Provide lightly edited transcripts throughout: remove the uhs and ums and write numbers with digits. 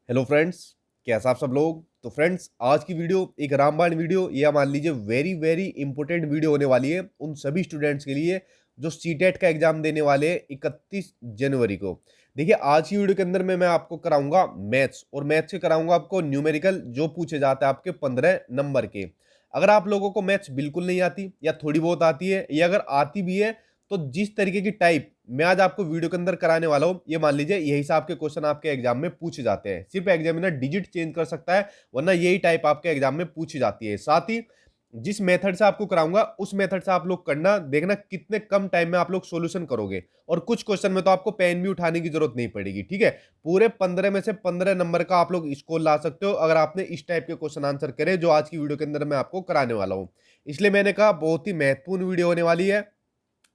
Hello friends, कैसा आप सब लोग। तो फ्रेंड्स, आज की वीडियो एक रामबाण वीडियो या मान लीजिए वेरी वेरी इंपॉर्टेंट वीडियो होने वाली है उन सभी स्टूडेंट्स के लिए जो सीटेट का एग्जाम देने वाले हैं 31 जनवरी को। देखिए, आज की वीडियो के अंदर में मैं आपको कराऊंगा मैथ्स, और मैथ्स से कराऊंगा आपको न्यूमेरिकल जो पूछे जाते हैं आपके 15 नंबर के। अगर आप लोगों को मैथ्स बिल्कुल नहीं आती या थोड़ी बहुत आती है, या अगर आती भी है, तो जिस तरीके की टाइप मैं आज आपको वीडियो के अंदर कराने वाला हूं, ये मान लीजिए यही हिसाब के क्वेश्चन आपके एग्जाम में पूछे जाते हैं। सिर्फ एग्जामिनर डिजिट चेंज कर सकता है, वरना यही टाइप आपके एग्जाम में पूछी जाती है। साथ ही जिस मेथड से आपको कराऊंगा उस मेथड से आप लोग करना, देखना कितने कम टाइम में आप लोग सॉल्यूशन करोगे। और कुछ क्वेश्चन में तो आपको पेन भी उठाने की जरूरत नहीं पड़ेगी। ठीक है, पूरे 15 में से 15 नंबर का आप लोग स्कोर ला सकते हो अगर आपने इस टाइप के क्वेश्चन आंसर करे जो आज की वीडियो के अंदर मैं आपको कराने वाला हूं। इसलिए मैंने कहा बहुत ही महत्वपूर्ण वीडियो होने वाली है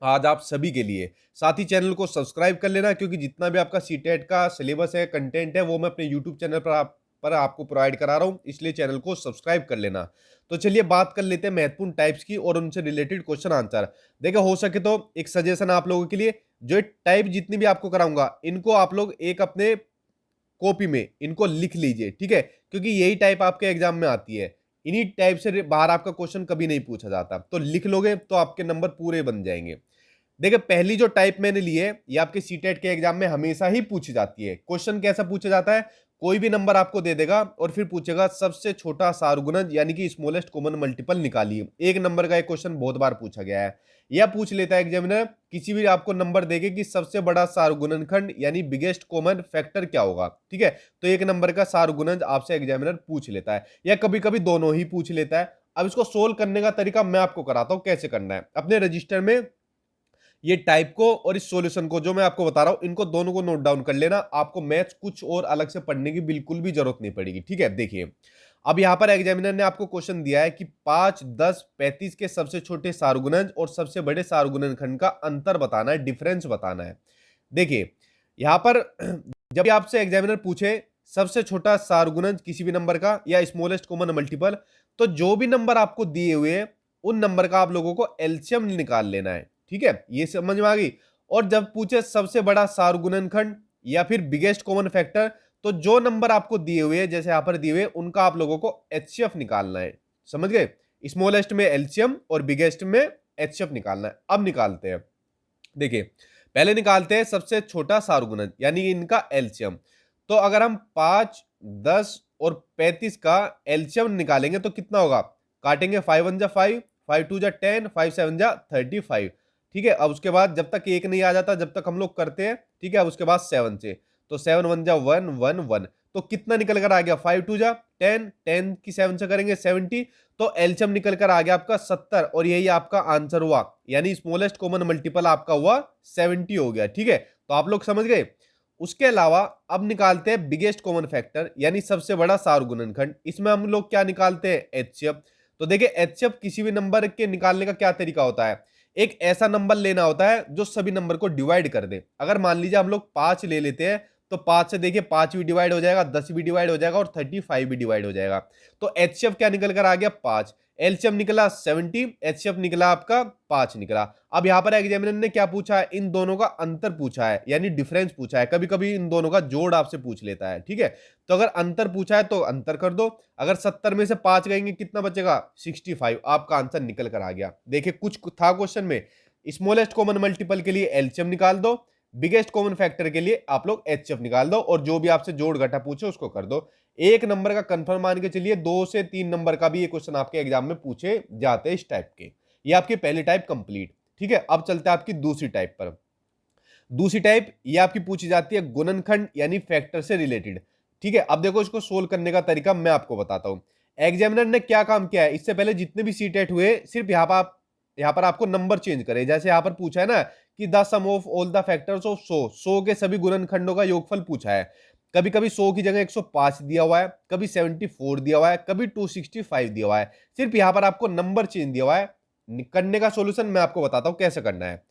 आज आप सभी के लिए। साथ ही चैनल को सब्सक्राइब कर लेना, क्योंकि जितना भी आपका सीटेट का सिलेबस है, कंटेंट है, वो मैं अपने यूट्यूब चैनल पर आपको प्रोवाइड करा रहा हूं, इसलिए चैनल को सब्सक्राइब कर लेना। तो चलिए बात कर लेते हैं महत्वपूर्ण टाइप्स की और उनसे रिलेटेड क्वेश्चन आंसर। देखिए, हो सके तो एक सजेशन आप लोगों के लिए, जो टाइप जितनी भी आपको कराऊंगा इनको आप लोग एक अपने कॉपी में इनको लिख लीजिए। ठीक है, क्योंकि यही टाइप आपके एग्जाम में आती है। इन्हीं टाइप से बाहर आपका क्वेश्चन कभी नहीं पूछा जाता, तो लिख लोगे तो आपके नंबर पूरे बन जाएंगे। देखिए, पहली जो टाइप मैंने ली है ये आपके सीटेट के एग्जाम में हमेशा ही पूछी जाती है। क्वेश्चन कैसा पूछा जाता है, कोई भी नंबर आपको दे देगा और फिर पूछेगा सबसे छोटा सारगुणज यानी कि स्मॉलेस्ट कॉमन मल्टीपल निकालिए। एक नंबर का एक क्वेश्चन बहुत बार पूछा गया है। यह पूछ लेता है एग्जामिनर, किसी भी आपको नंबर देके कि सबसे बड़ा सारगुणनखंड यानी बिगेस्ट कॉमन फैक्टर क्या होगा। ठीक है, तो एक नंबर का सारगुणज आपसे एग्जामिनर पूछ लेता है, या कभी कभी दोनों ही पूछ लेता है। अब इसको सोल्व करने का तरीका मैं आपको कराता हूं कैसे करना है। अपने रजिस्टर में ये टाइप को और इस सॉल्यूशन को जो मैं आपको बता रहा हूं, इनको दोनों को नोट डाउन कर लेना। आपको मैथ्स कुछ और अलग से पढ़ने की बिल्कुल भी जरूरत नहीं पड़ेगी। ठीक है, देखिए, अब यहां पर एग्जामिनर ने आपको क्वेश्चन दिया है कि 5, 10, 35 के सबसे छोटे सारगुणज और सबसे बड़े सारगुणनखंड का अंतर बताना है, डिफरेंस बताना है। देखिए, यहां पर जब भी आपसे एग्जामिनर पूछे सबसे छोटा सारगुणज किसी भी नंबर का या स्मॉलेस्ट कॉमन मल्टीपल, तो जो भी नंबर आपको दिए हुए हैं उन नंबर का आप लोगों को एलसीएम निकाल लेना है। ठीक है, ये समझ में आ गई। और जब पूछे सबसे बड़ा सारगुणनखंड या फिर बिगेस्ट कॉमन फैक्टर, तो जो नंबर आपको दिए हुए हैं जैसे यहां पर दिए हुए उनका आप लोगों को एचसीएफ निकालना है। समझ गए, स्मॉलेस्ट में एलसीएम और बिगेस्ट में एचसीएफ निकालना है। अब निकालते हैं। देखिए, पहले निकालते हैं सबसे छोटा सारगुणज यानी कि इनका एलसीएम। तो अगर हम 5, 10 और 35 का एलसीएम निकालेंगे तो कितना होगा, काटेंगे 5 1 जा 5, 5 2 जा 10, 5 7 जा 35। ठीक है, अब उसके बाद जब तक एक नहीं आ जाता जब तक हम लोग करते हैं। ठीक है, अब उसके बाद 7 से, तो 7 1 जा 1 1 1, तो कितना निकल कर आ गया, 5 2 जा 10, 10 की 7 से करेंगे 70, तो एलसीएम निकल कर आ गया आपका 70, और यही आपका आंसर हुआ, यानी स्मॉलेस्ट कॉमन मल्टीपल आपका हुआ 70 हो गया। ठीक है, तो आप लोग समझ गए। उसके अलावा अब निकालते हैं बिगेस्ट कॉमन फैक्टर यानी सबसे बड़ा सारगुणनखंड। इसमें हम लोग क्या निकालते हैं, एचसीएफ। तो देखिए, एचसीएफ किसी भी नंबर के निकालने का क्या तरीका होता है, एक ऐसा नंबर लेना होता है जो सभी नंबर को डिवाइड कर दे। अगर मान लीजिए हम लोग 5 ले लेते हैं, तो 5 से देखिए 5 भी डिवाइड हो जाएगा, 10 भी डिवाइड हो जाएगा और 35 भी डिवाइड हो जाएगा। तो एचसीएफ क्या निकल कर आ गया, 5। एलसीएम निकला 70, एचसीएफ निकला आपका 5 निकला। अब यहां पर एग्जामिनर ने क्या पूछा है, इन दोनों का अंतर पूछा है, यानी डिफरेंस पूछा है। कभी कभी इन दोनों का जोड़ आपसे पूछ लेता है। ठीक है, तो अगर अंतर पूछा है तो अंतर कर दो। अगर 70 में से 5 गएंगे कितना बचेगा, 65। आपका आंसर निकल कर आ गया। देखिए, कुछ था क्वेश्चन में, स्मॉलेस्ट कॉमन मल्टीपल के लिए एलसीएम निकाल दो, बिगेस्ट कॉमन फैक्टर के लिए आप लोग एचसीएफ निकाल दो, और जो भी आपसे जोड़ घटा पूछे उसको कर दो। एक नंबर का कंफर्म मान के चलिए 2 से 3 नंबर का भी ये क्वेश्चन आपके एग्जाम में पूछे जाते हैं इस टाइप के। ये आपकी पहली टाइप कंप्लीट। ठीक है, अब चलते हैं आपकी दूसरी टाइप पर। दूसरी टाइप ये आपकी पूछी जाती है गुणनखंड यानी फैक्टर से रिलेटेड। ठीक है, अब देखो इसको सोल्व करने का तरीका मैं आपको बताता हूं। एग्जामिनर ने क्या काम किया है, इससे पहले जितने भी सीटेट हुए सिर्फ यहां पर आपको नंबर चेंज करे। जैसे यहां पर पूछा है ना कि the sum of all the factors of 100 के सभी गुणनखंडों का योगफल पूछा है। कभी कभी 100 की जगह 105 दिया हुआ है, कभी 74 दिया हुआ है, कभी 265 दिया हुआ है। सिर्फ यहां पर आपको नंबर चेंज दिया हुआ है। करने का सॉल्यूशन मैं आपको बताता हूं कैसे करना है।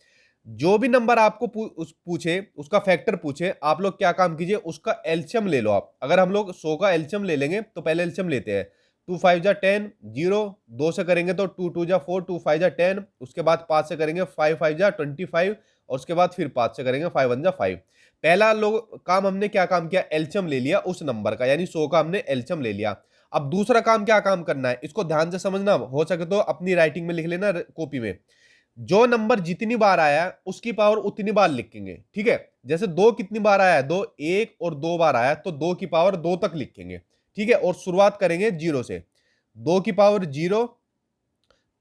जो भी नंबर आपको पूछे उसका फैक्टर पूछे, आप लोग क्या काम कीजिए, उसका एलसीएम ले लो आप। अगर हम लोग 100 का एलसीएम ले लेंगे तो पहले एलसीएम लेते हैं। 2 5 जा 10, 0, 2 से करेंगे तो 2 2 जा 4, 2 5 जा 10, उसके बाद 5 से करेंगे 5 5 जा 25, और उसके बाद फिर 5 से करेंगे 5 1 जा 5। पहला लोग काम हमने क्या काम किया, एलसीएम ले लिया उस नंबर का, यानी 100 का हमने एलसीएम ले लिया। अब दूसरा काम क्या काम करना है, इसको ध्यान से समझना, हो सके तो अपनी राइटिंग में लिख लेना कॉपी में। जो नंबर जितनी बार आया उसकी पावर उतनी बार लिखेंगे, ठीक है। जैसे 2 कितनी बार आया, 2 1 और 2 बार आया तो 2 की पावर 2 तक लिखेंगे, ठीक है। और शुरुआत करेंगे 0 से, 2 की पावर 0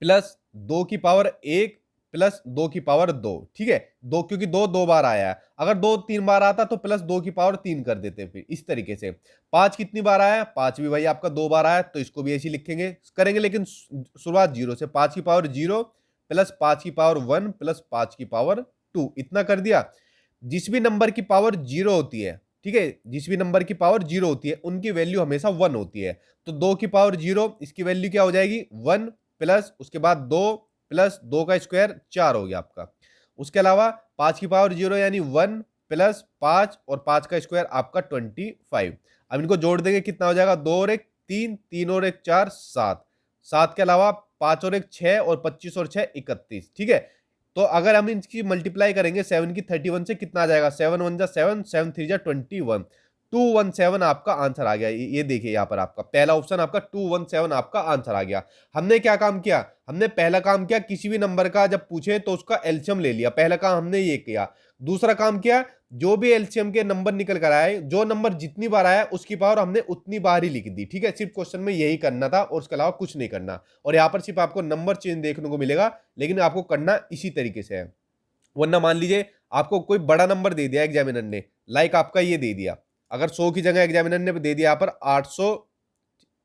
प्लस 2 की पावर 1 प्लस 2 की पावर 2, ठीक है। 2 क्योंकि 2 बार आया है, अगर 2 3 बार आता तो प्लस 2 की पावर 3 कर देते, फिर इस तरीके से। 5 कितनी बार आया, 5 भी भाई आपका 2 बार आया, तो इसको भी ऐसे लिखेंगे करेंगे, लेकिन शुरुआत 0 से, 5 की पावर 0 प्लस 5 की पावर 1 प्लस 5 की पावर 2, इतना कर दिया। जिस भी नंबर की पावर 0 होती है, ठीक है, जिस भी नंबर की पावर 0 होती है उनकी वैल्यू हमेशा 1 होती है। तो 2 की पावर 0, इसकी वैल्यू क्या हो जाएगी 1 प्लस उसके बाद 2 प्लस 2 का स्क्वायर 4 हो गया आपका। उसके अलावा 5 की पावर 0 यानी 1 प्लस 5 और 5 का स्क्वायर आपका 25। अब इनको जोड़ देंगे, कितना हो जाएगा, 2 और 1 3, 3 और 1 4 7, 7 के अलावा 5 और 1 6 और 25 और 6 31, ठीक है। तो अगर हम इसकी मल्टीप्लाई करेंगे 7 की 31 से, कितना आ जाएगा, 7 1 जा 7, 7 3 जा 21, 217 आपका आंसर आ गया। ये देखिए यहाँ पर आपका पहला ऑप्शन आपका 217 आपका आंसर आ गया। हमने क्या काम किया, हमने पहला काम किया, किसी भी नंबर का जब पूछे तो उसका एलसीएम ले लिया, पहला काम हमने ये किया। दूसरा काम किया, जो भी एलसीएम के नंबर निकल कर आए, जो नंबर जितनी बार आया उसकी पावर हमने उतनी बार ही लिख दी, ठीक है। सिर्फ क्वेश्चन में यही करना था और उसके अलावा कुछ नहीं करना। और यहाँ पर सिर्फ आपको नंबर चेंज देखने को मिलेगा, लेकिन आपको करना इसी तरीके से है। वरना मान लीजिए आपको कोई बड़ा नंबर दे दिया एग्जामिनर ने, लाइक आपका ये दे दिया, अगर 100 की जगह एग्जामिनर ने दे दिया यहाँ पर 800,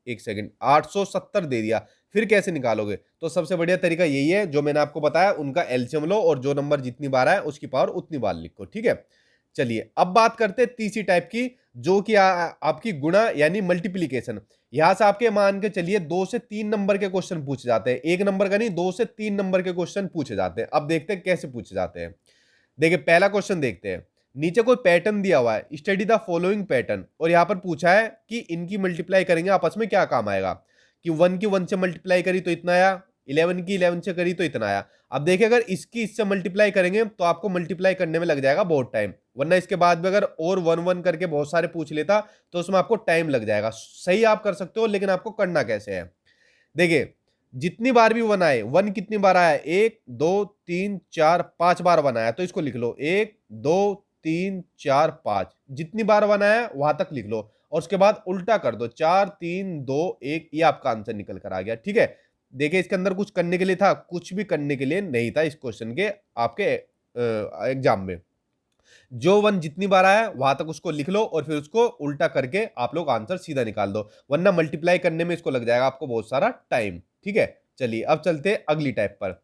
एक सेकंड 870 दे दिया, फिर कैसे निकालोगे। तो सबसे बढ़िया तरीका यही है जो मैंने आपको बताया, उनका एलसीएम लो और जो नंबर जितनी बार आए उसकी पावर उतनी बार लिखो, ठीक है। चलिए अब बात करते हैं तीसरी टाइप की, जो कि आपकी गुणा यानी मल्टीप्लीकेशन। यहां से आपके मान के चलिए 2 से 3 नंबर के क्वेश्चन पूछे जाते हैं, एक नंबर का नहीं, 2 से 3 नंबर के क्वेश्चन पूछे जाते हैं। अब देखते हैं कैसे पूछे जाते हैं। देखिए पहला क्वेश्चन देखते हैं। नीचे कोई पैटर्न दिया हुआ है, स्टडी द फॉलोइंग पैटर्न, और यहां पर पूछा है कि इनकी मल्टीप्लाई करेंगे आपस में क्या काम आएगा, कि 1 की 1 से मल्टीप्लाई करी तो इतना आया, 11 की 11 से करी तो इतना आया। अब देखिए अगर इसकी इससे मल्टीप्लाई करेंगे तो आपको मल्टीप्लाई करने में लग जाएगा बहुत टाइम, वरना इसके बाद भी अगर और 1 1 करके बहुत सारे पूछ लेता तो उसमें आपको टाइम लग जाएगा। सही आप कर सकते हो, लेकिन आपको करना कैसे है, देखिए जितनी बार भी 1 आए, 1 कितनी बार आया, 1 2 3 4 5 बार 1 आया, तो इसको लिख लो 1 2 3 4 5, जितनी बार 1 आया वहां तक लिख लो, और उसके बाद उल्टा कर दो 4 3 2 1, ये आपका आंसर निकल कर आ गया, ठीक है। देखिए इसके अंदर कुछ करने के लिए था, कुछ भी करने के लिए नहीं था इस क्वेश्चन के आपके एग्जाम में। जो 1 जितनी बार आया वहां तक उसको लिख लो और फिर उसको उल्टा करके आप लोग आंसर सीधा निकाल दो, वरना मल्टीप्लाई करने में इसको लग जाएगा आपको बहुत सारा टाइम, ठीक है। चलिए अब चलते हैं अगली टाइप पर।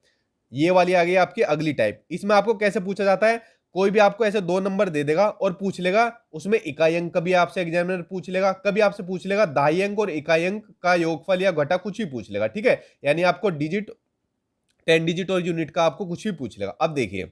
ये वाली आ गई आपकी अगली टाइप। इसमें आपको कैसे पूछा जाता है, कोई भी आपको ऐसे 2 नंबर दे देगा और पूछ लेगा, उसमें इकाई अंक कभी आपसे एग्जामिनर पूछ लेगा, कभी आपसे पूछ लेगा दहाई अंक और इकाई अंक का योगफल या घटा, कुछ भी पूछ लेगा, ठीक है। यानी आपको डिजिट 10 डिजिट और यूनिट का आपको कुछ भी पूछ लेगा। अब देखिए,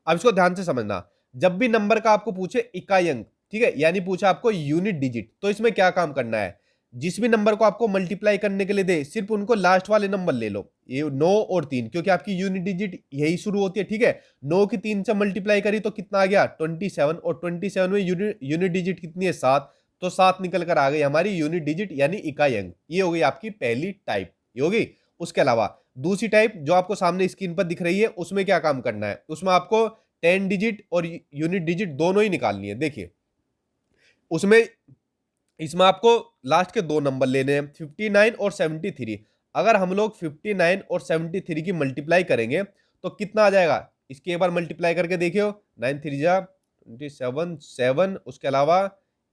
अब इसको ध्यान से समझना, जब भी नंबर का आपको पूछे इकाई अंक, ठीक है, यानी पूछा आपको यूनिट डिजिट, तो इसमें क्या काम करना है, जिस भी नंबर को आपको मल्टीप्लाई करने के लिए दे सिर्फ उनको लास्ट वाले नंबर ले लो, ये 9 और 3, क्योंकि आपकी यूनिट डिजिट यही शुरू होती है, ठीक है। 9 की 3 से मल्टीप्लाई करी तो कितना आ गया 27, और 27 में यूनिट डिजिट कितनी है 7, तो 7 निकल कर आ गई हमारी यूनिट डिजिट यानी इकाई अंक। ये हो गई आपकी पहली टाइप, ये होगी। उसके अलावा दूसरी टाइप जो आपको सामने स्क्रीन पर दिख रही है, उसमें क्या काम करना है, उसमें आपको 10 डिजिट और यूनिट डिजिट दोनों ही निकालनी है। देखिए उसमें, इसमें आपको लास्ट के 2 नंबर लेने हैं 59 और 73। अगर हम लोग 59 और 73 की मल्टीप्लाई करेंगे तो कितना आ जाएगा, इसकी एक बार मल्टीप्लाई करके देखियो, 9 3 जा 27 7, उसके अलावा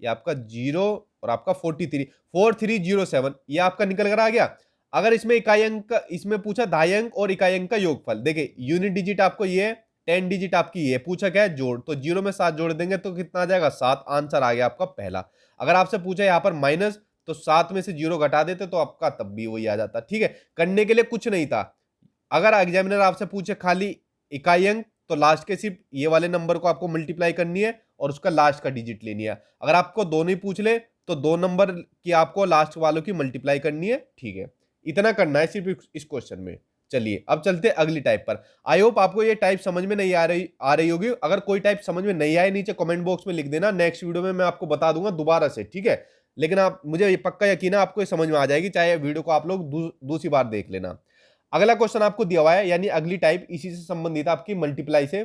ये आपका 0 और आपका 43 4307, ये आपका निकल कर आ गया। अगर इसमें इकाई अंक इसमें पूछा दहाई अंक और इकाई अंक का योगफल, देखिए यूनिट डिजिट आपको ये, 10 डिजिट आपकी ये, पूछा क्या है जोड़, तो 0 में 7 जोड़ देंगे तो कितना आ जाएगा 7, आंसर आ गया आपका पहला। अगर आपसे पूछा यहाँ पर माइनस, तो 7 में से 0 घटा देते तो आपका तब भी वही आ जाता, ठीक है। करने के लिए कुछ नहीं था। अगर एग्जामिनर आपसे पूछे खाली इकाई अंक, तो लास्ट के सिर्फ ये वाले नंबर को आपको मल्टीप्लाई करनी है और उसका लास्ट का डिजिट लेनी है। अगर आपको दोनों ही पूछ ले तो 2 नंबर की आपको लास्ट वालों की मल्टीप्लाई करनी है, ठीक है। इतना करना है सिर्फ इस क्वेश्चन में। चलिए अब चलते हैं अगली टाइप पर। आई होप आपको ये टाइप समझ में नहीं आ रही होगी। अगर कोई टाइप समझ में नहीं आए नीचे कमेंट बॉक्स में लिख देना, नेक्स्ट वीडियो में मैं आपको बता दूंगा दोबारा से, ठीक है। लेकिन आप मुझे ये पक्का यकीन है आपको ये समझ में आ जाएगी, चाहे वीडियो को आप लोग दूसरी बार देख लेना। अगला क्वेश्चन आपको दिया हुआ है, यानी अगली टाइप इसी से संबंधित आपकी मल्टीप्लाई से।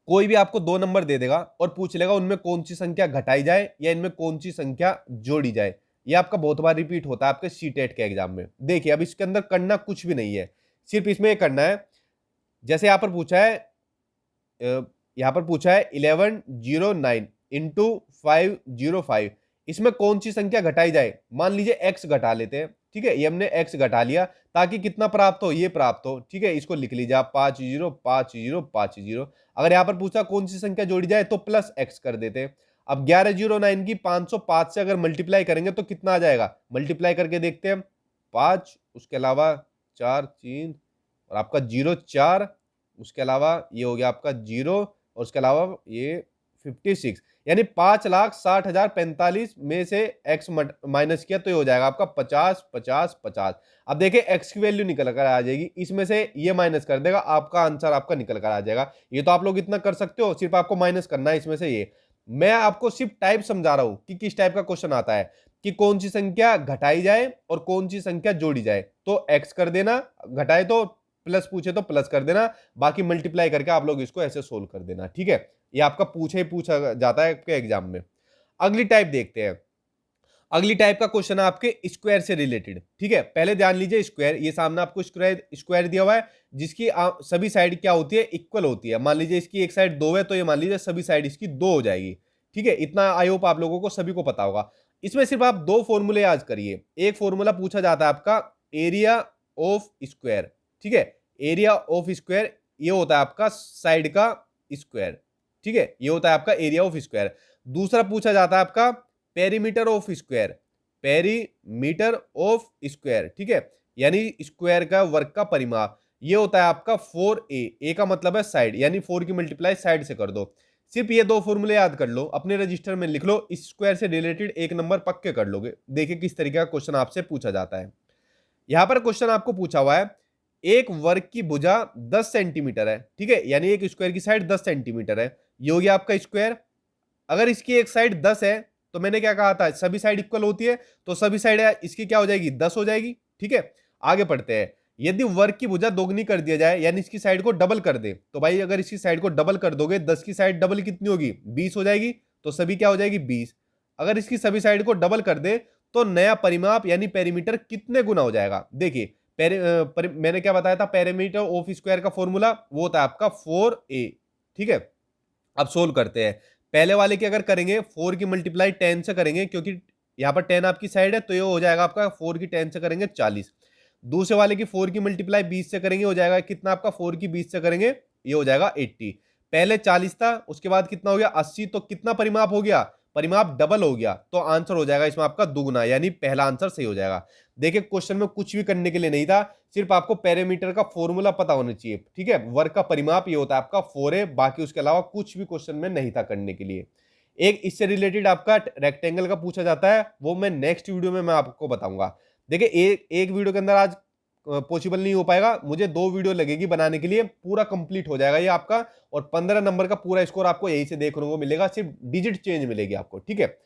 कोई भी आपको दो नंबर दे देगा और पूछ लेगा उनमें कौन सी संख्या घटाई जाए या इनमें कौन सी संख्या जोड़ी जाए। ये आपका बहुत बार रिपीट होता है आपके सीटेट के एग्जाम में। देखिए अब इसके अंदर करना कुछ भी नहीं है, सिर्फ इसमें ये करना है, जैसे यहां पर पूछा है, यहां पर पूछा है 1109 इंटू 505, इसमें कौन सी संख्या घटाई जाए। मान लीजिए एक्स घटा लेते हैं, ठीक है, ये हमने एक्स घटा लिया ताकि कितना प्राप्त हो, ये प्राप्त हो, ठीक है। इसको लिख लीजिए आप 505050। अगर यहां पर पूछा कौन सी संख्या जोड़ी जाए तो प्लस एक्स कर देते हैं। अब 1109 की 505 से अगर मल्टीप्लाई करेंगे तो कितना आ जाएगा, मल्टीप्लाई करके देखते हैं। 5 उसके अलावा 4 3 और आपका 0 4, उसके अलावा ये हो गया आपका 0 और उसके अलावा ये 56, यानी 5,60,045 में से x माइनस किया तो ये हो जाएगा आपका 50 50 50। अब देखिए x की वैल्यू निकल कर आ जाएगी, इसमें से ये माइनस कर देगा, आपका आंसर आपका निकल कर आ जाएगा। ये तो आप लोग इतना कर सकते हो, सिर्फ आपको माइनस करना है इसमें से ये। मैं आपको सिर्फ टाइप समझा रहा हूं कि किस टाइप का क्वेश्चन आता है, कि कौन सी संख्या घटाई जाए और कौन सी संख्या जोड़ी जाए। तो x कर देना, घटाए तो प्लस, पूछे तो प्लस कर देना, बाकी मल्टीप्लाई करके आप लोग इसको ऐसे सोल्व कर देना, ठीक है। ये आपका पूछा जाता है आपके एग्जाम में। अगली टाइप देखते हैं। अगली टाइप का क्वेश्चन है आपके स्क्वायर से रिलेटेड, ठीक है। पहले ध्यान लीजिए, स्क्वायर, ये सामने आपको स्क्वायर दिया हुआ है जिसकी सभी साइड क्या होती है, इक्वल होती है। मान लीजिए इसकी एक साइड 2 है तो ये मान लीजिए सभी साइड इसकी 2 हो जाएगी, ठीक है। इतना आई होप आप लोगों को सभी को पता होगा। इसमें सिर्फ आप दो फॉर्मूले याद करिए। एक फॉर्मूला पूछा जाता है आपका एरिया ऑफ स्क्वायर, ठीक है। एरिया ऑफ स्क्वायर ये होता है आपका साइड का स्क्वायर, ठीक है, ये होता है आपका एरिया ऑफ स्क्वायर। दूसरा पूछा जाता है आपका perimeter of square, perimeter of square, ठीक है, यानी स्क्वायर का वर्ग का परिमाप। ये होता है आपका 4a, ए का मतलब है साइड, यानी 4 की मल्टीप्लाई साइड से कर दो। सिर्फ ये दो फॉर्मूले याद कर लो, अपने रजिस्टर में लिख लो, इस स्क्वायर से रिलेटेड एक नंबर पक्के कर लोगे। देखिए किस तरीके का क्वेश्चन आपसे पूछा जाता है। यहां पर क्वेश्चन आपको पूछा हुआ है, एक वर्ग की भुजा 10 सेंटीमीटर है, ठीक है, यानी एक स्क्वायर की साइड 10 सेंटीमीटर है। ये हो गया आपका स्क्वायर। अगर इसकी एक साइड 10 है तो मैंने क्या कहा था, सभी साइड इक्वल होती है, तो सभी साइड इसकी क्या हो जाएगी, 10 हो जाएगी, ठीक है। आगे पढ़ते हैं। यदि वर्ग की भुजा दोगुनी कर दिया जाए, यानी इसकी साइड को डबल कर दे, तो भाई अगर इसकी साइड को डबल कर दोगे, 10 की साइड डबल कितनी होगी, 20 हो जाएगी, तो सभी क्या हो जाएगी 20। अगर इसकी सभी साइड को डबल कर दे तो नया परिमाप यानी पेरीमीटर कितने गुना हो जाएगा। देखिए मैंने क्या बताया था, पेरीमीटर ऑफ स्क्वायर का फॉर्मूला वो होता है आपका 4a, ठीक है। अब सोल्व करते हैं। पहले वाले की अगर करेंगे 4 की मल्टीप्लाई 10 से करेंगे, क्योंकि यहां पर 10 आपकी साइड है, तो ये हो जाएगा आपका 4 की 10 से करेंगे 40। दूसरे वाले की 4 की मल्टीप्लाई 20 से करेंगे, हो जाएगा कितना आपका, 4 की 20 से करेंगे ये हो जाएगा 80। पहले 40 था, उसके बाद कितना हो गया 80, तो कितना परिमाप हो गया, परिमाप डबल हो गया, तो आंसर हो जाएगा इसमें आपका दुगुना, यानी पहला आंसर सही हो जाएगा। देखिए क्वेश्चन में कुछ भी करने के लिए नहीं था, सिर्फ आपको पेरीमीटर का फॉर्मूला पता होना चाहिए, ठीक है। वर्ग का परिमाप ये होता है आपका 4a, बाकी उसके अलावा कुछ भी क्वेश्चन में नहीं था करने के लिए। एक इससे रिलेटेड आपका रेक्टेंगल का पूछा जाता है, वो मैं नेक्स्ट वीडियो में मैं आपको बताऊंगा। देखिए एक वीडियो के अंदर आज पॉसिबल नहीं हो पाएगा, मुझे 2 वीडियो लगेगी बनाने के लिए, पूरा कंप्लीट हो जाएगा ये आपका, और 15 नंबर का पूरा स्कोर आपको यही से देखने को मिलेगा, सिर्फ डिजिट चेंज मिलेगी आपको, ठीक है।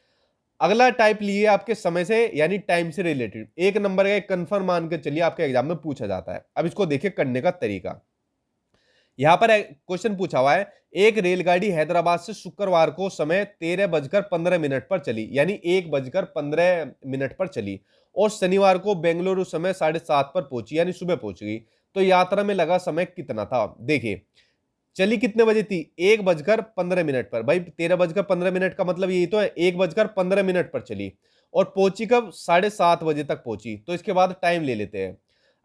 अगला टाइप लिए आपके समय से यानी टाइम से रिलेटेड, एक नंबर का एक कंफर्म मान के चलिए आपके एग्जाम में पूछा जाता है। अब इसको देखिए करने का तरीका। यहां पर क्वेश्चन पूछा हुआ है, एक रेलगाड़ी हैदराबाद से शुक्रवार को समय 13:15 पर चली, यानी 1:15 पर चली, और शनिवार को बेंगलुरु समय 7:30 पर पहुंची, यानी सुबह पहुंच गई। तो यात्रा में लगा समय कितना था। देखिए चली कितने बजे थी, 1:15 पर। भाई 13:15 का मतलब यही तो है, 1:15 पर चली, और पहुंची कब, 7:30 बजे तक पहुंची। तो इसके बाद टाइम ले लेते हैं।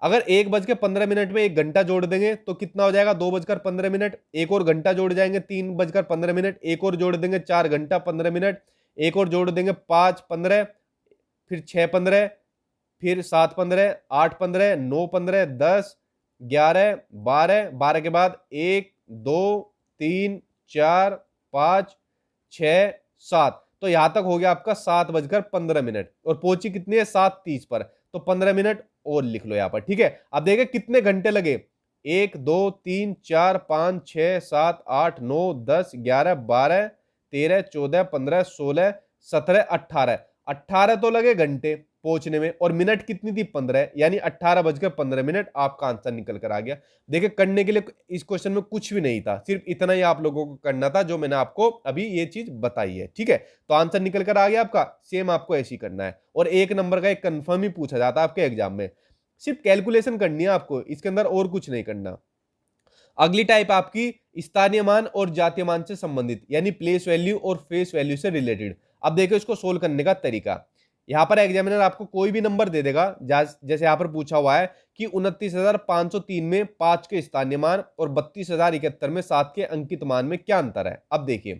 अगर 1:15 में 1 घंटा जोड़ देंगे तो कितना हो जाएगा, 2:15, एक और घंटा जोड़ जाएंगे 3:15, एक और जोड़ देंगे 4 घंटा 15 मिनट, एक और जोड़ देंगे 5:15, फिर 6:15, फिर 7:15, 8:15, 9:15, 10, 11, 12, 12 के बाद 1 2 3 4 5 6 7, तो यहां तक हो गया आपका 7:15, और पहुंची कितनी है 7:30 पर। तो 15 मिनट और लिख लो यहाँ पर, ठीक है। अब देखिए कितने घंटे लगे, 1 2 3 4 5 6 7 8 9 10 11 12 13 14 15 16 17 18 18 तो लगे घंटे पहुंचने में, और मिनट कितनी थी 15, यानी 18 बजकर 15 मिनट आपका आंसर निकल कर आ गया। देखिए करने के लिए इस क्वेश्चन में कुछ भी नहीं था, सिर्फ इतना ही आप लोगों को करना था जो मैंने आपको अभी ये चीज बताई है, ठीक है। तो आंसर निकल कर आ गया आपका, सेम आपको ऐसे ही करना है, और 1 नंबर का एक कंफर्म ही पूछा जाता है आपके एग्जाम में। सिर्फ कैलकुलेशन करनी है आपको, इसके अंदर और कुछ नहीं करना। अगली टाइप आपकी स्थानीय मान और जातीय मान से संबंधित, यानी प्लेस वैल्यू और फेस वैल्यू से रिलेटेड। अब देखो इसको सोल्व करने का तरीका, यहां पर एग्जामिनर आपको कोई भी नंबर दे देगा, जैसे यहां पर पूछा हुआ है कि 29,503 में 5 के स्थानीय मान और 32,071 में 7 के अंकित मान में क्या अंतर है। अब देखिए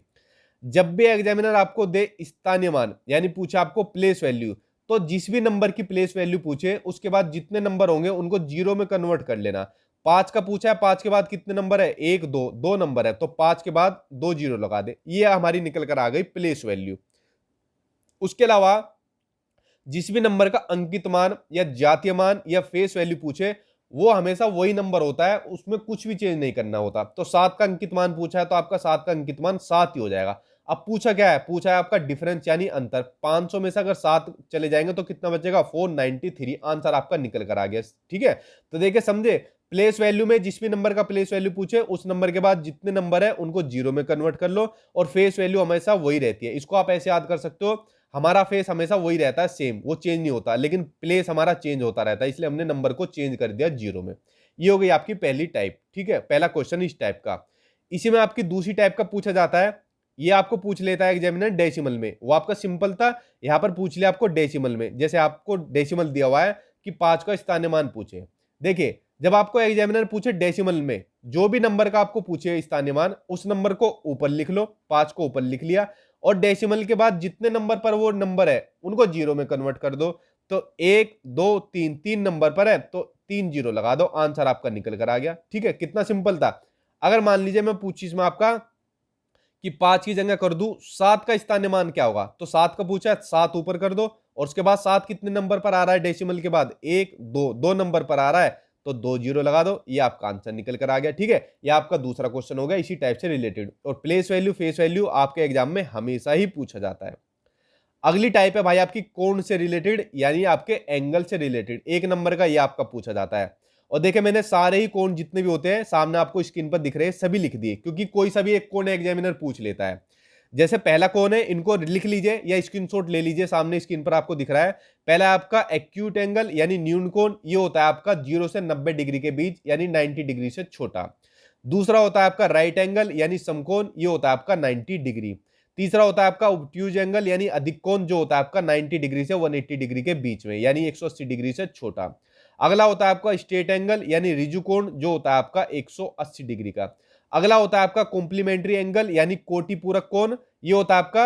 जब भी एग्जामिनर आपको दे स्थानीय मान, यानी पूछे आपको प्लेस वैल्यू, तो जिस भी नंबर की प्लेस वैल्यू पूछे उसके बाद जितने नंबर होंगे उनको जीरो में कन्वर्ट कर लेना। 5 का पूछा है, 5 के बाद कितने नंबर है, 1 2 2 नंबर है, तो 5 के बाद 2 जीरो लगा दे, ये हमारी निकल कर आ गई प्लेस वैल्यू। उसके अलावा जिस भी नंबर का अंकित मान या जातीय मान या फेस वैल्यू पूछे वो हमेशा वही नंबर होता है, उसमें कुछ भी चेंज नहीं करना होता। तो 7 का अंकित मान पूछा है तो आपका 7 का अंकित मान 7 ही हो जाएगा। अब पूछा क्या है, पूछा है आपका डिफरेंस यानी अंतर। 500 में से अगर 7 चले जाएंगे तो कितना बचेगा, 493, आंसर आपका निकल कर आ गया, ठीक है। तो देखिए समझे, प्लेस वैल्यू में जिस भी नंबर का प्लेस वैल्यू पूछे उस नंबर के बाद जितने नंबर है उनको जीरो में कन्वर्ट कर लो, और फेस वैल्यू हमेशा वही रहती है। इसको आप ऐसे याद कर सकते हो, हमारा फेस हमेशा वही रहता है सेम, वो चेंज नहीं होता, लेकिन प्लेस हमारा चेंज होता रहता है, इसलिए हमने नंबर को चेंज कर दिया जीरो में। ये हो गई आपकी पहली टाइप, ठीक है, पहला क्वेश्चन इस टाइप का। इसी में आपकी दूसरी टाइप का पूछा जाता है, ये आपको पूछ लेता है एग्जामिनर डेसिमल में, वो आपका सिंपल था, यहां पर पूछ लिया आपको डेसिमल में। जैसे आपको डेसिमल दिया हुआ है कि 5 का स्थानीय मान पूछे। देखिए जब आपको एग्जामिनर पूछे डेसिमल में, जो भी नंबर का आपको पूछे स्थानीय मान, उस नंबर को ऊपर लिख लो, 5 को ऊपर लिख लिया, और डेसिमल के बाद जितने नंबर पर वो नंबर है उनको जीरो में कन्वर्ट कर दो। तो 1 2 3 3 नंबर पर है तो 3 जीरो लगा दो, आंसर आपका निकल कर आ गया, ठीक है। कितना सिंपल था। अगर मान लीजिए मैं पूछी इसमें आपका कि 5 की जगह कर दूं 7 का स्थानीय मान क्या होगा, तो 7 का पूछा है, 7 ऊपर कर दो, और उसके बाद 7 कितने नंबर पर आ रहा है डेसिमल के बाद, 1 2 2 नंबर पर आ रहा है, तो 2 जीरो लगा दो, ये आपका आंसर निकल कर आ गया, ठीक है। ये आपका दूसरा क्वेश्चन हो गया इसी टाइप से रिलेटेड, और प्लेस वैल्यू फेस वैल्यू आपके एग्जाम में हमेशा ही पूछा जाता है। अगली टाइप है भाई आपकी कोण से रिलेटेड, यानी आपके एंगल से रिलेटेड, 1 नंबर का ये आपका पूछा जाता है। और देखिए मैंने सारे ही कोण जितने भी होते हैं सामने आपको स्क्रीन पर दिख रहे हैं सभी लिख दिए, क्योंकि कोई सा भी एक कोण एग्जामिनर पूछ लेता है। जैसे पहला कोण है, इनको लिख लीजिए या स्क्रीनशॉट ले लीजिए, सामने स्क्रीन पर आपको दिख रहा है। पहला आपका एक्यूट एंगल यानी न्यून कोण, ये होता है आपका 0 से 90 डिग्री के बीच, यानी 90 डिग्री से छोटा। दूसरा होता है आपका राइट एंगल यानी समकोण, ये होता है आपका 90 डिग्री। तीसरा होता है आपका ऑब्ट्यूज एंगल यानी अधिक कोण, जो होता है आपका 90 डिग्री से 180 डिग्री के बीच में, यानी 180 डिग्री से छोटा। अगला होता है आपका स्ट्रेट एंगल यानी रिजु कोण, जो होता है आपका 180 डिग्री का। अगला होता है आपका कॉम्प्लीमेंट्री एंगल यानी कोटि पूरक कोण, ये होता है आपका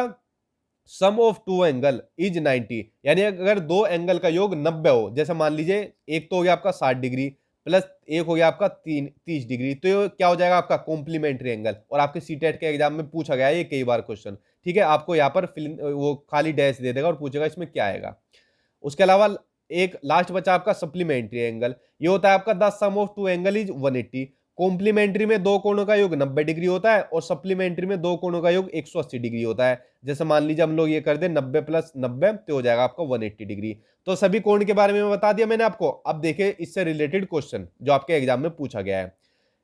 सम ऑफ टू एंगल इज 90, यानी अगर दो एंगल का योग 90 हो, जैसे मान लीजिए एक तो हो गया आपका 60 डिग्री प्लस एक हो गया आपका 30 डिग्री, तो ये क्या हो जाएगा आपका कॉम्प्लीमेंट्री एंगल। और आपके सीटेट के एग्जाम में पूछा गया है ये कई बार क्वेश्चन, ठीक है। आपको यहाँ पर वो खाली डैश दे देगा और पूछेगा इसमें क्या आएगा। उसके अलावा एक लास्ट बचा आपका सप्लीमेंट्री एंगल, ये होता है आपका the sum of two angle is 180। Complementary में दो कोणों का योग 90 डिग्री होता है और सप्लीमेंट्री में दो कोणों का योग 180 डिग्री होता है। जैसे मान लीजिए हम लोग ये कर दे 90 प्लस 90 तो हो जाएगा आपका 180 डिग्री। तो सभी कोण के बारे में बता दिया मैंने आपको। अब देखिए इससे रिलेटेड क्वेश्चन जो आपके एग्जाम में पूछा गया है।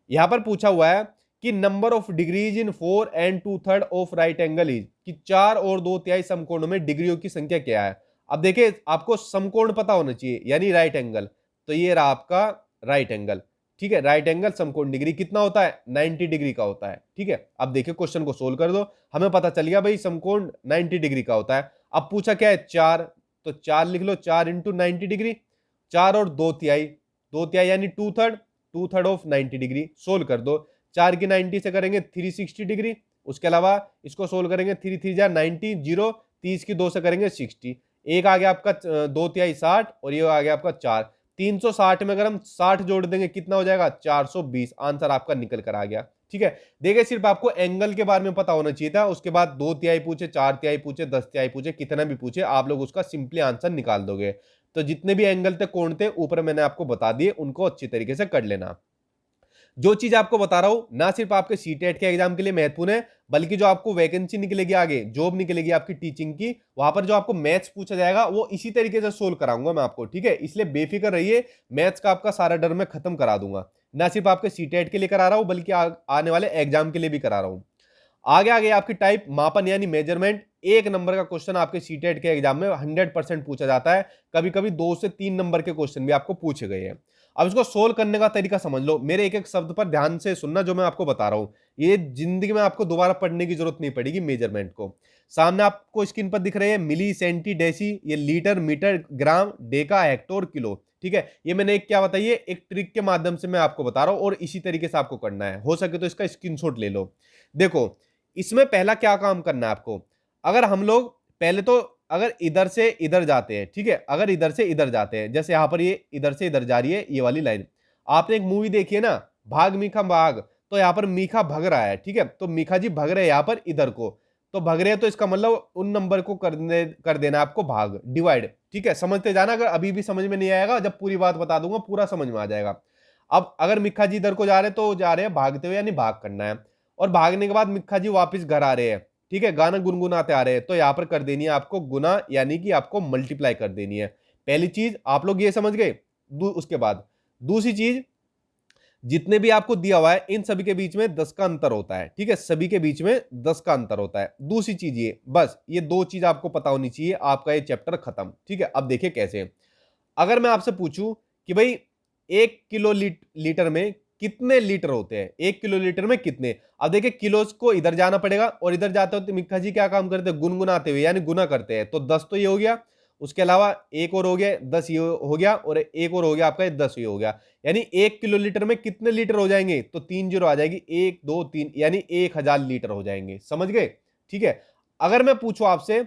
यहां पर पूछा हुआ है कि number of degrees in 4 and 2/3 of right angle is, कि 4 और 2/3 समकोणों में डिग्रियों की संख्या क्या है। अब देखिए आपको समकोण पता होना चाहिए यानी राइट एंगल, तो ये रहा आपका राइट एंगल, ठीक है। राइट एंगल समकोण डिग्री कितना होता है, 90 डिग्री का होता है, ठीक है। अब देखिए क्वेश्चन को सोल्व कर दो, हमें पता चल गया भाई समकोण 90 डिग्री का होता है। अब पूछा क्या है 4, तो 4 लिख लो, 4 इंटू 90 डिग्री, 4 और 2/3, 2/3 यानी 2/3 ऑफ 90 डिग्री। सोल्व कर दो, 4 की 90 से करेंगे 360 डिग्री। उसके अलावा इसको सोल्व करेंगे 3 3 जा 90, 0, 30 की 2 से करेंगे 60, एक आ गया आपका 2/3 60 और ये आ गया आपका 4, 360 में अगर हम 60 जोड़ देंगे कितना हो जाएगा 420, आंसर आपका निकल कर आ गया, ठीक है। देखिए सिर्फ आपको एंगल के बारे में पता होना चाहिए था, उसके बाद 2/3 पूछे, 4/3 पूछे, 10/3 पूछे, कितना भी पूछे आप लोग उसका सिंपली आंसर निकाल दोगे। तो जितने भी एंगल थे, कोण थे, ऊपर मैंने आपको बता दिए, उनको अच्छी तरीके से कर लेना। जो चीज आपको बता रहा हूं ना सिर्फ आपके सीटेट के एग्जाम के लिए महत्वपूर्ण है, बल्कि जो आपको वैकेंसी निकलेगी, आगे जॉब निकलेगी आपकी टीचिंग की, वहां पर जो आपको मैथ्स पूछा जाएगा वो इसी तरीके से सोल्व कराऊंगा मैं आपको, ठीक है। इसलिए बेफिक्र रहिए, मैथ्स का आपका सारा डर मैं खत्म करा दूंगा। ना सिर्फ आपके सीटेट के लिए करा रहा हूं, बल्कि आने वाले एग्जाम के लिए भी करा रहा हूं। आगे आगे आपकी टाइप मापन यानी मेजरमेंट, एक नंबर का क्वेश्चन आपके सीटेट के एग्जाम में 100% पूछा जाता है। कभी कभी 2 से 3 नंबर के क्वेश्चन भी आपको पूछे गए हैं। अब इसको सोल्व करने का तरीका समझ लो, मेरे एक एक शब्द पर ध्यान से सुनना जो मैं आपको बता रहा हूं। ये जिंदगी में आपको दोबारा पढ़ने की जरूरत नहीं पड़ेगी मेजरमेंट को। सामने आपको स्क्रीन पर दिख रहे हैं मिली, सेंटी, डेसी, ये लीटर, मीटर, ग्राम, डेका, हेक्टोर, किलो, ठीक है। ये मैंने एक क्या बताइए, एक ट्रिक के माध्यम से मैं आपको बता रहा हूं, और इसी तरीके से आपको करना है। हो सके तो इसका स्क्रीनशॉट ले लो। देखो, इसमें पहला क्या काम करना है आपको, अगर हम लोग पहले तो अगर इधर से इधर जाते हैं, ठीक है, अगर इधर से इधर जाते हैं, जैसे यहां पर ये इधर से इधर जा रही है ये वाली लाइन, आपने एक मूवी देखी है ना, भाग मीखा भाग, तो यहां पर मीखा भग रहा है, ठीक है, तो मीखा जी भग रहे हैं यहां पर इधर को, तो भग रहे हैं, तो इसका मतलब उन नंबर को कर देना आपको भाग, डिवाइड, ठीक है। समझते जाना, अगर अभी भी समझ में नहीं आएगा, जब पूरी बात बता दूंगा पूरा समझ में आ जाएगा। अब अगर मिखा जी इधर को जा रहे हैं, तो जा रहे हैं भागते हुए, यानी भाग करना है। और भागने के बाद मिखा जी वापस घर आ रहे हैं, ठीक है, गाना गुनगुनाते आ रहे हैं, तो यहां पर कर देनी है आपको गुना, यानी कि आपको मल्टीप्लाई कर देनी है। पहली चीज आप लोग ये समझ गए। उसके बाद दूसरी चीज, जितने भी आपको दिया हुआ है इन सभी के बीच में 10 का अंतर होता है, ठीक है, सभी के बीच में 10 का अंतर होता है। दूसरी चीज ये, बस ये 2 चीज आपको पता होनी चाहिए, आपका ये चैप्टर खत्म, ठीक है। अब देखिए कैसे, अगर मैं आपसे पूछूं कि भाई 1 किलो लीटर में कितने लीटर होते हैं, 1 किलो लीटर में कितने, अब देखिए किलो को इधर जाना पड़ेगा, और इधर जाते होते मिक्का जी क्या काम करते हैं, गुनगुनाते हुए, यानी गुना करते हैं, तो 10 तो ये हो गया, उसके अलावा एक और हो गया 10, ये हो गया, और एक और हो गया आपका 10, ये हो गया, यानी 1 किलो लीटर में कितने लीटर हो जाएंगे, तो 3 जीरो आ जाएगी, 1 2 3, यानी 1000 लीटर हो जाएंगे, समझ गए, ठीक है। अगर मैं पूछूं आपसे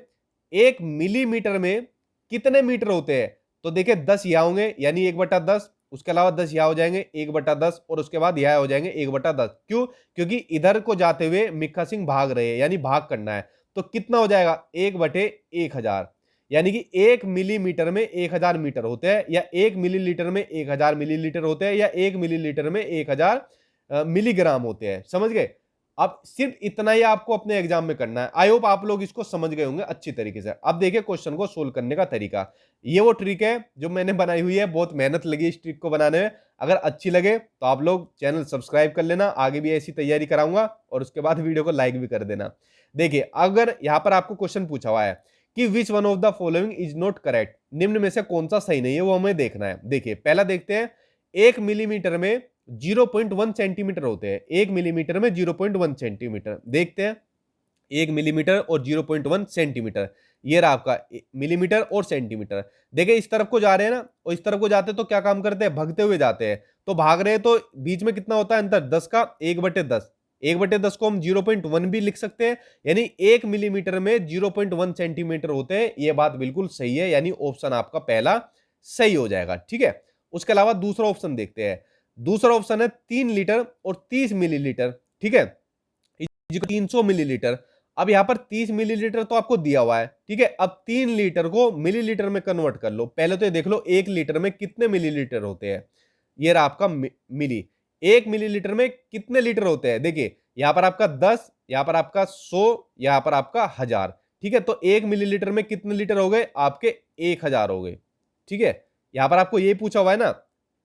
1 मिलीमीटर में कितने मीटर होते हैं, तो देखिए 10 यहां होंगे, यानी 1/10, उसके अलावा 10 यहां हो जाएंगे 1/10, और उसके बाद यहां हो जाएंगे 1/10। क्यों? क्योंकि इधर को जाते हुए मिक्का सिंह भाग रहे हैं, यानी भाग करना है, तो कितना हो जाएगा 1/1000, यानी कि 1 मिलीमीटर में 1000 मीटर होते हैं, या 1 मिलीलीटर में 1000 मिलीलीटर होते हैं, या 1 मिलीलीटर में 1000 मिलीग्राम होते हैं, समझ गए। अब सिर्फ इतना ही आपको अपने एग्जाम में करना है। आई होप आप लोग इसको समझ गए होंगे अच्छी तरीके से। अब देखिए क्वेश्चन को सोल्व करने का तरीका, ये वो ट्रिक है जो मैंने बनाई हुई है, बहुत मेहनत लगी इस ट्रिक को बनाने में। अगर अच्छी लगे तो आप लोग चैनल सब्सक्राइब कर लेना, आगे भी ऐसी तैयारी कराऊंगा, और उसके बाद वीडियो को लाइक भी कर देना। देखिए अगर यहां पर आपको क्वेश्चन पूछा हुआ है कि which one of the following is not correct, निम्न में से कौन सा सही नहीं है, वो हमें देखना है। देखिए पहला देखते हैं, 1 मिलीमीटर में 0.1 सेंटीमीटर होते हैं, 1 मिलीमीटर में 0.1 सेंटीमीटर, देखते हैं 1 मिलीमीटर और 0.1 सेंटीमीटर, ये रहा आपका मिलीमीटर और सेंटीमीटर। देखिए इस तरफ को जा रहे हैं ना, और इस तरफ को जाते हैं तो क्या काम करते हैं, भगते हुए जाते हैं, तो भाग रहे हैं, तो बीच में कितना होता है अंतर, 10 का 1/10, 1/10 को हम 0.1 भी लिख सकते हैं, यानी 1 मिलीमीटर में 0.1 सेंटीमीटर होते हैं। ये बात बिल्कुल सही है, यानी ऑप्शन आपका पहला सही हो जाएगा, ठीक है। उसके अलावा दूसरा ऑप्शन देखते हैं, दूसरा ऑप्शन है 3 लीटर और 30 मिलीलीटर, ठीक है, 300 मिलीलीटर। अब यहां पर 30 मिलीलीटर तो आपको दिया हुआ है, ठीक है। अब 3 लीटर को मिलीलीटर में कन्वर्ट कर लो। पहले तो ये देख लो 1 लीटर में कितने मिलीलीटर होते हैं, ये रहा आपका मिली। 1 मिलीलीटर में कितने लीटर होते हैं, देखिए यहां पर आपका 10, यहां पर आपका 100, यहां पर आपका 1000, ठीक है। तो 1 मिलीलीटर में कितने लीटर हो गए आपके, 1000 हो गए, ठीक है। यहां पर आपको ये पूछा हुआ है ना,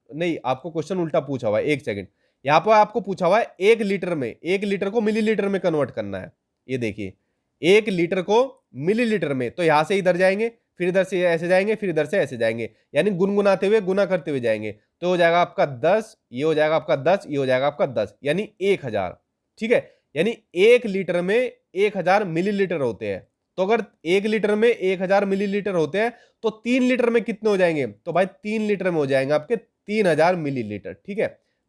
नहीं आपको क्वेश्चन उल्टा पूछा हुआ है, एक सेकंड, यहां पर आपको पूछा हुआ है 1 लीटर में, 1 लीटर को मिलीलीटर में कन्वर्ट करना है। ये देखिए 1 लीटर को मिलीलीटर में, तो यहां से इधर जाएंगे, फिर इधर से ऐसे जाएंगे, फिर इधर से ऐसे जाएंगे, यानी गुनगुनाते हुए गुना करते हुए जाएंगे, तो हो जाएगा आपका 10, ये हो जाएगा आपका 10, ये हो जाएगा आपका 10, यानी 1000, ठीक है। यानी 1 लीटर में 1000 मिलीलीटर होते हैं, तो अगर 1 लीटर में 1000 मिलीलीटर होते हैं, तो 3 लीटर में कितने हो जाएंगे, तो भाई 3 लीटर में हो जाएंगे आपके 3000 मिलीलीटर, ठीक है।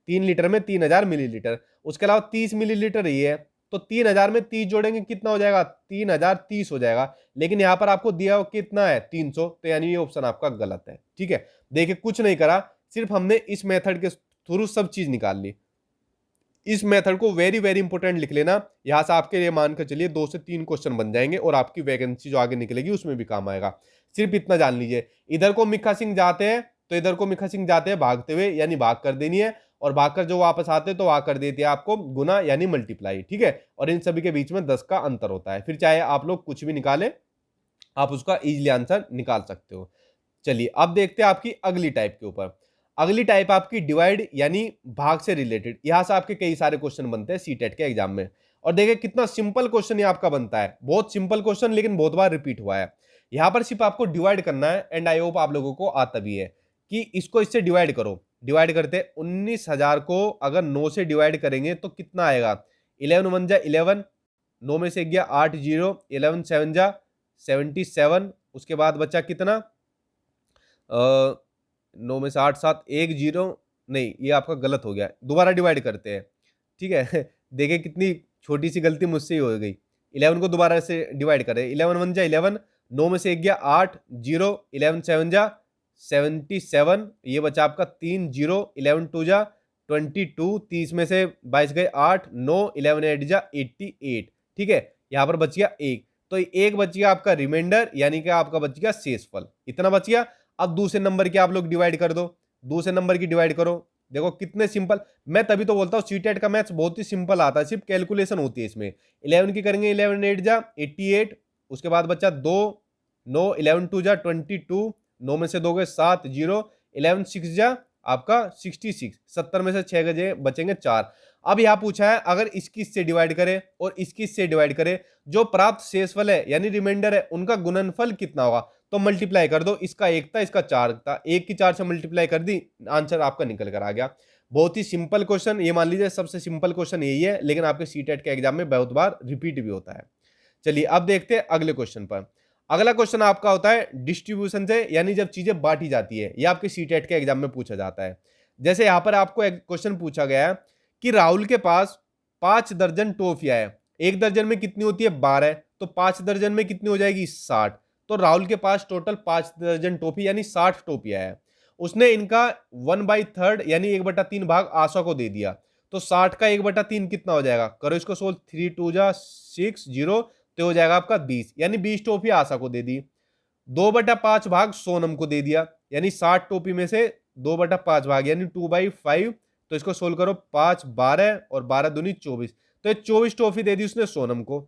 3 लीटर में 3000 मिलीलीटर। उसके अलावा 30 मिलीलीटर ही है, तो 3000 में 30 जोड़ेंगे कितना हो जाएगा, 3030 हो जाएगा, लेकिन यहां पर आपको दिया कितना है 300, तो यानी ये ऑप्शन आपका गलत है, ठीक है। देखिए कुछ नहीं करा, सिर्फ हमने इस मेथड के थ्रू सब चीज निकाल ली। इस मेथड को वेरी वेरी इंपॉर्टेंट लिख लेना। यहां से आपके लिए मान कर चलिए 2 से 3 क्वेश्चन बन जाएंगे और आपकी वैकेंसी जो आगे निकलेगी उसमें भी काम आएगा। सिर्फ इतना जान लीजिए, इधर को मिल्खा सिंह जाते हैं तो इधर को मिल्खा सिंह जाते हैं भागते हुए, यानी भाग कर देनी है, और भागकर जो वापस आते हैं तो वहां कर देती है आपको गुना यानी मल्टीप्लाई, ठीक है। और इन सभी के बीच में 10 का अंतर होता है। फिर चाहे आप लोग कुछ भी निकालें, आप उसका इजीली आंसर निकाल सकते हो। चलिए अब देखते हैं आपकी अगली टाइप के ऊपर। अगली टाइप आपकी डिवाइड यानी भाग से रिलेटेड। यहां से आपके कई सारे क्वेश्चन बनते हैं सीटेट के एग्जाम में। और देखिए कितना सिंपल क्वेश्चन ये आपका बनता है, बहुत सिंपल क्वेश्चन लेकिन बहुत बार रिपीट हुआ है। यहां पर सिर्फ आपको डिवाइड करना है, एंड आई होप आप लोगों को आता भी है कि इसको इससे डिवाइड करो। डिवाइड करते 19,000 को अगर 9 से डिवाइड करेंगे तो कितना आएगा। 11 1 जा 11, 9 में से गया 8 0, 11 7 जा 77, उसके बाद बचा कितना 9 में से 8 7 1 0, नहीं ये आपका गलत हो गया, दोबारा डिवाइड करते हैं, ठीक है। देखिए कितनी छोटी सी गलती मुझसे ही हो गई। 11 को दोबारा से डिवाइड करें, 11 1 जा 11, 9 में से 1 गया 8 0, 11 7 जा 77, ये बचा आपका 3 0, 11 2 जा 22, 30 में से 22 गए 8 9, 11 8 जा 88, ठीक है। यहाँ पर बच गया 1, तो एक बच गया आपका रिमाइंडर, यानी कि आपका बच गया शेषफल, इतना बच गया। अब दूसरे नंबर की आप लोग डिवाइड कर दो, दूसरे नंबर की डिवाइड करो, देखो कितने सिंपल। मैं तभी तो बोलता हूँ सीटेट का मैथ्स बहुत ही सिंपल आता है, सिर्फ कैलकुलेशन होती है इसमें। 11 की करेंगे 11 8 जा 88, उसके बाद बचा 2 9, 11 2 जा 22, 9 में से 2 गए 7 0, 11 6 जा आपका 66, 70 में से 6 गए बचेंगे 4। अब यहां पूछा है अगर इसकी इससे डिवाइड करें और इसकी इससे डिवाइड करें, जो प्राप्त शेषफल है यानी रिमाइंडर है उनका गुणनफल कितना होगा, तो मल्टीप्लाई कर दो। इसका 1 था, इसका 4 था, 1 की 4 से मल्टीप्लाई कर दी, आंसर आपका निकल कर आ गया। बहुत ही सिंपल क्वेश्चन, ये मान लीजिए सबसे सिंपल क्वेश्चन यही है, लेकिन आपके सीटेट के एग्जाम में बहुत बार रिपीट भी होता है। चलिए अब देखते हैं अगले क्वेश्चन पर। अगला क्वेश्चन आपका होता है डिस्ट्रीब्यूशन से, यानी जब चीजें बांटी जाती है, यह आपके सीटेट के एग्जाम में पूछा जाता है। जैसे यहां पर आपको एक क्वेश्चन पूछा गया है कि राहुल के पास 5 दर्जन टॉफियां है, एक दर्जन में कितनी होती है 12, तो 5 दर्जन में कितनी हो जाएगी 60। तो राहुल के पास टोटल 5 दर्जन टॉफी यानी 60 टॉफियां है। उसने इनका 1/3 यानी 1/3 भाग आशा को दे दिया, तो 60 का 1/3 कितना हो जाएगा, करो इसको सोल्व, 3 2 जा 6 0, तो हो जाएगा आपका 20, यानी 20 टॉफी आशा को दे दी। 2/5 भाग सोनम को दे दिया, यानी 60 टॉफी में से 2/5 भाग यानी 2/5, तो इसको सोल्व करो, 5 12 और 12 दूनी 24, तो 24 टॉफी दे दी उसने सोनम को,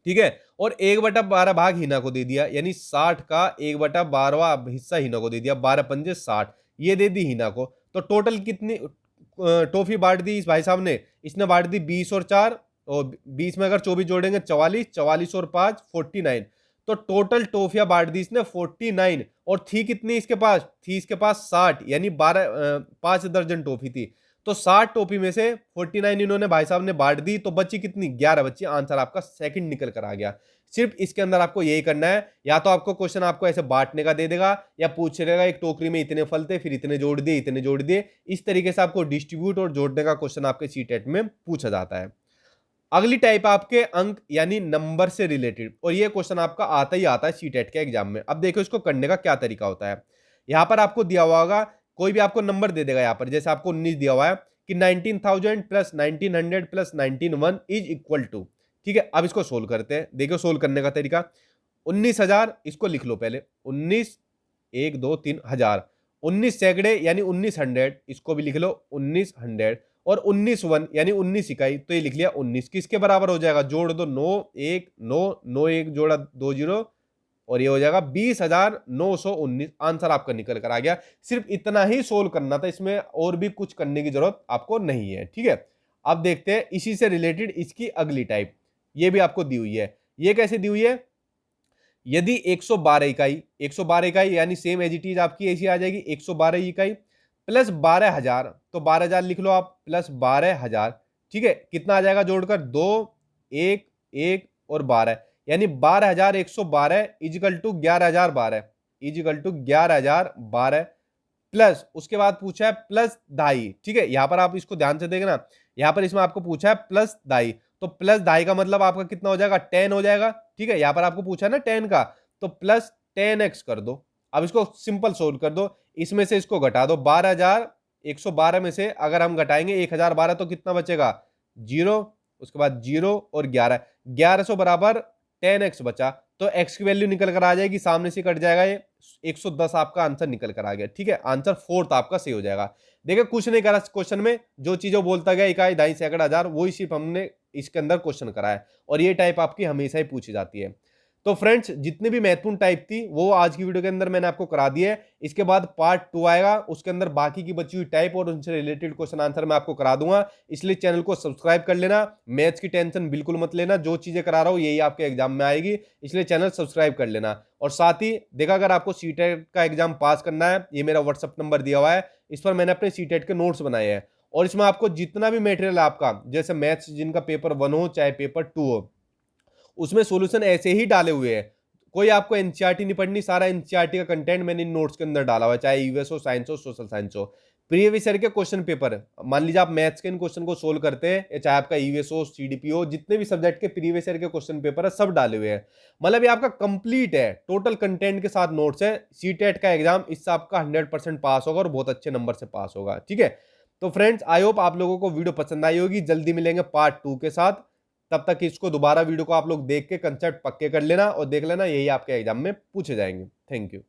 ठीक है। और 1/12 भाग हिना को दे दिया, यानी 60 का 1/12वां हिस्सा हिना को दे दिया, 12 पंजे 60, ये दे दी हिना को। तो टोटल कितनी टॉफी बांट दी इस भाई साहब ने, इसने बांट दी 20 और 4, और 20 में अगर 24 जोड़ेंगे 44, 44 और 5 49, तो टोटल टॉफियां बांट दी इसने 49। और थी कितनी इसके पास, थी इसके पास 60, यानी 5 दर्जन टॉफी थी, तो 60 टॉफी में से 49 इन्होंने भाई साहब ने बांट दी, तो बची कितनी 11 बची, आंसर आपका सेकंड निकल कर आ गया। सिर्फ इसके अंदर आपको यही करना है, या तो आपको क्वेश्चन आपको ऐसे बांटने का दे देगा, या पूछ लेगा एक टोकरी में इतने फल थे फिर इतने जोड़ दिए इतने जोड़ दिए, इस तरीके से आपको डिस्ट्रीब्यूट और जोड़ने का क्वेश्चन आपके सीटेट में पूछा जाता है। अगली टाइप आपके अंक यानी नंबर से रिलेटेड, और ये क्वेश्चन आपका आता ही आता है सीटेट के एग्जाम में। अब देखो इसको करने का क्या तरीका होता है। यहां पर आपको दिया हुआ होगा, कोई भी आपको नंबर दे देगा, यहां पर जैसे आपको 19 दिया हुआ है कि 19,000 plus 1900 plus 19,1 is equal to, ठीक है। अब इसको सोल्व करते हैं, देखो सोल्व करने का तरीका। 19,000 इसको लिख लो पहले, 19 1 2 3 हजार, 19 सैकड़े यानी 1900, इसको भी लिख लो 1900, और 19 यानी 19 इकाई, तो ये लिख लिया 19, किसके बराबर हो जाएगा, जोड़ दो 9 1 9 9 1 जोड़ा 2 0, और ये हो जाएगा 20,919, आंसर आपका निकल कर आ गया। सिर्फ इतना ही सोल्व करना था, इसमें और भी कुछ करने की जरूरत आपको नहीं है, ठीक है। अब देखते हैं इसी से रिलेटेड इसकी अगली टाइप, ये भी आपको दी हुई है। ये कैसे दी हुई है, यदि 112 इकाई, 112 इकाई यानी सेम एज इट इज आपकी ऐसी आ जाएगी, 112 इकाई प्लस 12,000, तो 12,000 लिख लो आप, प्लस 12,000, ठीक है। कितना आ जाएगा जोड़कर, 2 1 1 और 12, यानी 12,112 is equal to 11,012, is equal to 11,012, plus उसके बाद पूछा है प्लस दाई, ठीक है। यहां पर आप इसको ध्यान से देखना, यहां पर इसमें आपको पूछा है प्लस दाई, तो प्लस दाई का मतलब आपका कितना हो जाएगा, 10 हो जाएगा, ठीक है। यहां पर आपको पूछा है ना 10 का, तो प्लस 10x कर दो। अब इसको सिंपल सोल्व कर दो, इसमें से इसको घटा दो, 12,000 112 में से अगर हम घटाएंगे 1012 तो कितना बचेगा, 0, उसके बाद 0 और 11, 1100 बराबर 10x बचा, तो x की वैल्यू निकल कर आ जाएगी, सामने से कट जाएगा, ये 110 आपका आंसर निकल कर आ गया। ठीक है, आंसर 4 आपका सही हो जाएगा। देखिए कुछ नहीं करा क्वेश्चन में, जो चीजों बोलता गया इकाई ढाई सैकड़ा हजार, वही सिर्फ हमने इसके अंदर क्वेश्चन करा है, और ये टाइप आपकी हमेशा ही पूछी जाती है। तो फ्रेंड्स जितनी भी महत्वपूर्ण टाइप थी वो आज की वीडियो के अंदर मैंने आपको करा दी है। इसके बाद पार्ट 2 आएगा, उसके अंदर बाकी की बची हुई टाइप और उनसे रिलेटेड क्वेश्चन आंसर मैं आपको करा दूंगा, इसलिए चैनल को सब्सक्राइब कर लेना। मैथ्स की टेंशन बिल्कुल मत लेना, जो चीजें करा रहा हूं यही आपके एग्जाम में आएगी, इसलिए चैनल सब्सक्राइब कर लेना। और साथ ही देखा, अगर आपको सीटेट का एग्जाम पास करना है, ये मेरा व्हाट्सअप नंबर दिया हुआ है, इस पर मैंने अपने सीटेट के नोट्स बनाए हैं, और इसमें आपको जितना भी मटेरियल आपका, जैसे मैथ्स जिनका पेपर 1 हो चाहे पेपर 2 हो, उसमें सॉल्यूशन ऐसे ही डाले हुए हैं, कोई आपको एनसीईआरटी नहीं पढ़नी, सारा एनसीईआरटी का कंटेंट मैंने इन नोट्स के अंदर डाला हुआ है, चाहे यूएस हो, साइंस हो, सोशल साइंस हो। प्रीवियस ईयर के क्वेश्चन पेपर, मान लीजिए आप मैथ्स के इन क्वेश्चन को सोल्व करते हैं, चाहे आपका यूएस हो, सीडीपी हो, जितने भी सब्जेक्ट के प्रीवियस ईयर के क्वेश्चन पेपर है सब डाले हुए हैं, मतलब ये आपका कंप्लीट है, टोटल कंटेंट के साथ नोट्स है। सीटेट का एग्जाम इससे आपका 100% पास होगा और बहुत अच्छे नंबर से पास होगा। ठीक है, तो फ्रेंड्स आई होप आप लोगों को वीडियो पसंद आई होगी, जल्दी मिलेंगे पार्ट 2 के साथ, तब तक इसको दोबारा वीडियो को आप लोग देख के कंसेप्ट पक्के कर लेना और देख लेना, यही आपके एग्जाम में पूछे जाएंगे। Thank you.